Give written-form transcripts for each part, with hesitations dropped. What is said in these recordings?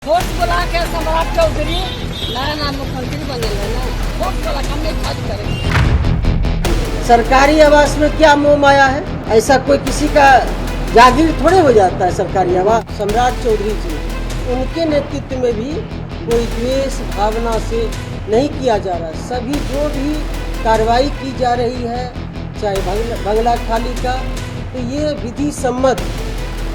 Vote बोला के सम्राट चौधरी नया नाम मुख्यमंत्री बने ना, वोट बोला हम नहीं खर्च करेंगे। सरकारी आवास में क्या मोह माया है? ऐसा कोई किसी का जागीर थोड़े हो जाता है सरकारी आवास। सम्राट चौधरी जी, उनके नेतृत्व में भी कोई द्वेष भावना से नहीं किया जा रहा। सभी जो भी कार्रवाई की जा रही है, चाहे बंगला खाली का, तो ये विधि सम्मत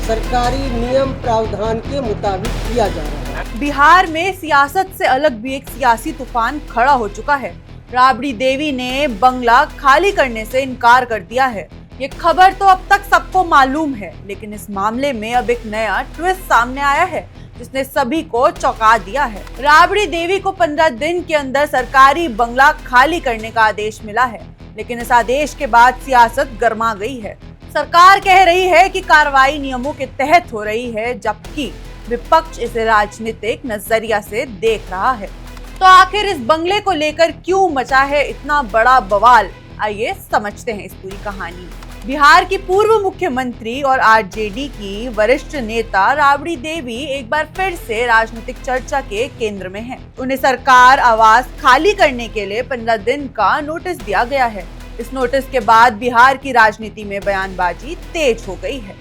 सरकारी नियम प्रावधान के मुताबिक किया जा रहा है। बिहार में सियासत से अलग भी एक सियासी तूफान खड़ा हो चुका है। राबड़ी देवी ने बंगला खाली करने से इनकार कर दिया है। ये खबर तो अब तक सबको मालूम है, लेकिन इस मामले में अब एक नया ट्विस्ट सामने आया है जिसने सभी को चौंका दिया है। राबड़ी देवी को 15 दिन के अंदर सरकारी बंगला खाली करने का आदेश मिला है, लेकिन इस आदेश के बाद सियासत गर्मा गई है। सरकार कह रही है कि कार्रवाई नियमों के तहत हो रही है, जबकि विपक्ष इसे राजनीतिक नजरिया से देख रहा है। तो आखिर इस बंगले को लेकर क्यों मचा है इतना बड़ा बवाल? आइए समझते हैं इस पूरी कहानी। बिहार की पूर्व मुख्यमंत्री और आरजेडी की वरिष्ठ नेता राबड़ी देवी एक बार फिर से राजनीतिक चर्चा के केंद्र में हैं। उन्हें सरकार आवास खाली करने के लिए 15 दिन का नोटिस दिया गया है। इस नोटिस के बाद बिहार की राजनीति में बयानबाजी तेज हो गई है।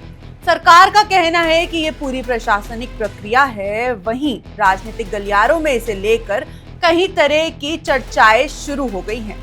सरकार का कहना है कि ये पूरी प्रशासनिक प्रक्रिया है, वहीं राजनीतिक गलियारों में इसे लेकर कई तरह की चर्चाएं शुरू हो गई हैं।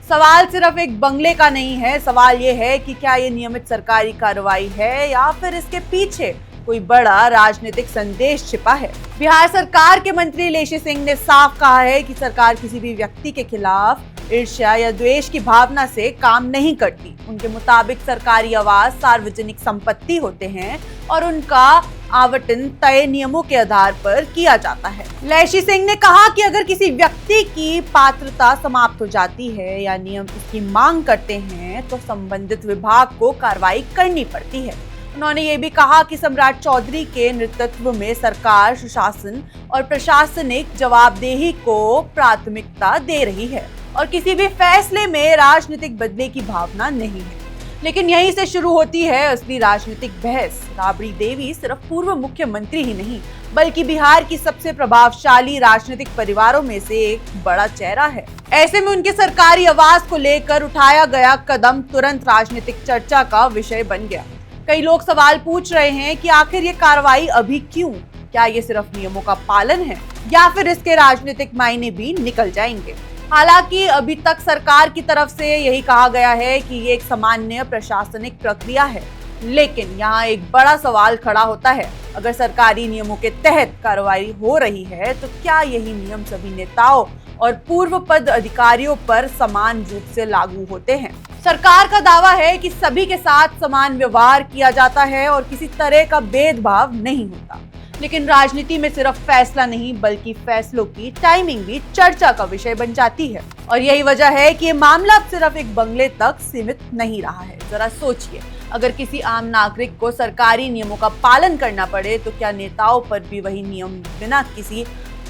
सवाल सिर्फ एक बंगले का नहीं है, सवाल ये है कि क्या ये नियमित सरकारी कार्रवाई है या फिर इसके पीछे कोई बड़ा राजनीतिक संदेश छिपा है। बिहार सरकार के मंत्री लेशी सिंह ने साफ कहा है कि सरकार किसी भी व्यक्ति के खिलाफ ईर्ष्या या द्वेष की भावना से काम नहीं करती। उनके मुताबिक सरकारी आवास सार्वजनिक संपत्ति होते हैं और उनका आवंटन तय नियमों के आधार पर किया जाता है। लेशी सिंह ने कहा कि अगर किसी व्यक्ति की पात्रता समाप्त हो जाती है या नियम इसकी मांग करते हैं तो संबंधित विभाग को कार्रवाई करनी पड़ती है। उन्होंने ये भी कहा कि सम्राट चौधरी के नेतृत्व में सरकार सुशासन और प्रशासनिक जवाबदेही को प्राथमिकता दे रही है और किसी भी फैसले में राजनीतिक बदले की भावना नहीं है। लेकिन यहीं से शुरू होती है असली राजनीतिक बहस। राबड़ी देवी सिर्फ पूर्व मुख्यमंत्री ही नहीं, बल्कि बिहार की सबसे प्रभावशाली राजनीतिक परिवारों में से एक बड़ा चेहरा है। ऐसे में उनके सरकारी आवास को लेकर उठाया गया कदम तुरंत राजनीतिक चर्चा का विषय बन गया। कई लोग सवाल पूछ रहे हैं कि आखिर ये कार्रवाई अभी क्यों? क्या ये सिर्फ नियमों का पालन है या फिर इसके राजनीतिक मायने भी निकल जाएंगे? हालांकि अभी तक सरकार की तरफ से यही कहा गया है कि ये एक सामान्य प्रशासनिक प्रक्रिया है, लेकिन यहाँ एक बड़ा सवाल खड़ा होता है। अगर सरकारी नियमों के तहत कार्रवाई हो रही है तो क्या यही नियम सभी नेताओं और पूर्व पद अधिकारियों पर समान रूप से लागू होते हैं? सरकार का दावा है कि सभी के साथ समान व्यवहार किया जाता है और किसी तरह का भेदभाव नहीं होता, लेकिन राजनीति में सिर्फ फैसला नहीं बल्कि फैसलों की टाइमिंग भी चर्चा का विषय बन जाती है। और यही वजह है कि ये मामला अब सिर्फ एक बंगले तक सीमित नहीं रहा है। जरा सोचिए, अगर किसी आम नागरिक को सरकारी नियमों का पालन करना पड़े तो क्या नेताओं पर भी वही नियम बिना किसी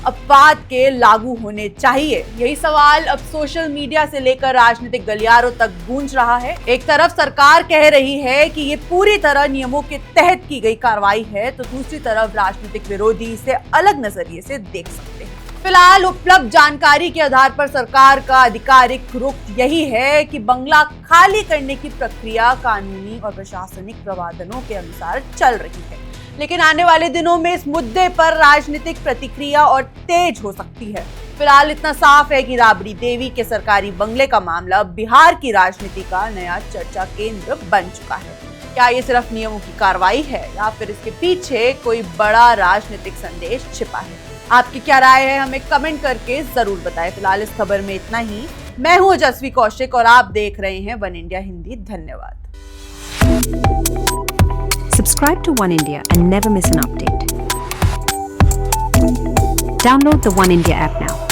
अपवाद के लागू होने चाहिए? यही सवाल अब सोशल मीडिया से लेकर राजनीतिक गलियारों तक गूंज रहा है। एक तरफ सरकार कह रही है कि ये पूरी तरह नियमों के तहत की गई कार्रवाई है, तो दूसरी तरफ राजनीतिक विरोधी इसे अलग नजरिए से देख सकते हैं। फिलहाल उपलब्ध जानकारी के आधार पर सरकार का आधिकारिक रुख यही है कि बंगला खाली करने की प्रक्रिया कानूनी और प्रशासनिक प्रावधानों के अनुसार चल रही है, लेकिन आने वाले दिनों में इस मुद्दे पर राजनीतिक प्रतिक्रिया और तेज हो सकती है। फिलहाल इतना साफ है कि राबड़ी देवी के सरकारी बंगले का मामला बिहार की राजनीति का नया चर्चा केंद्र बन चुका है। क्या ये सिर्फ नियमों की कार्रवाई है या फिर इसके पीछे कोई बड़ा राजनीतिक संदेश छिपा है? आपकी क्या राय है, हमें कमेंट करके जरूर बताएं। फिलहाल इस खबर में इतना ही। मैं हूँ जसवी कौशिक और आप देख रहे हैं वन इंडिया हिंदी। धन्यवाद। Subscribe to One India and never miss an update. Download the One India app now.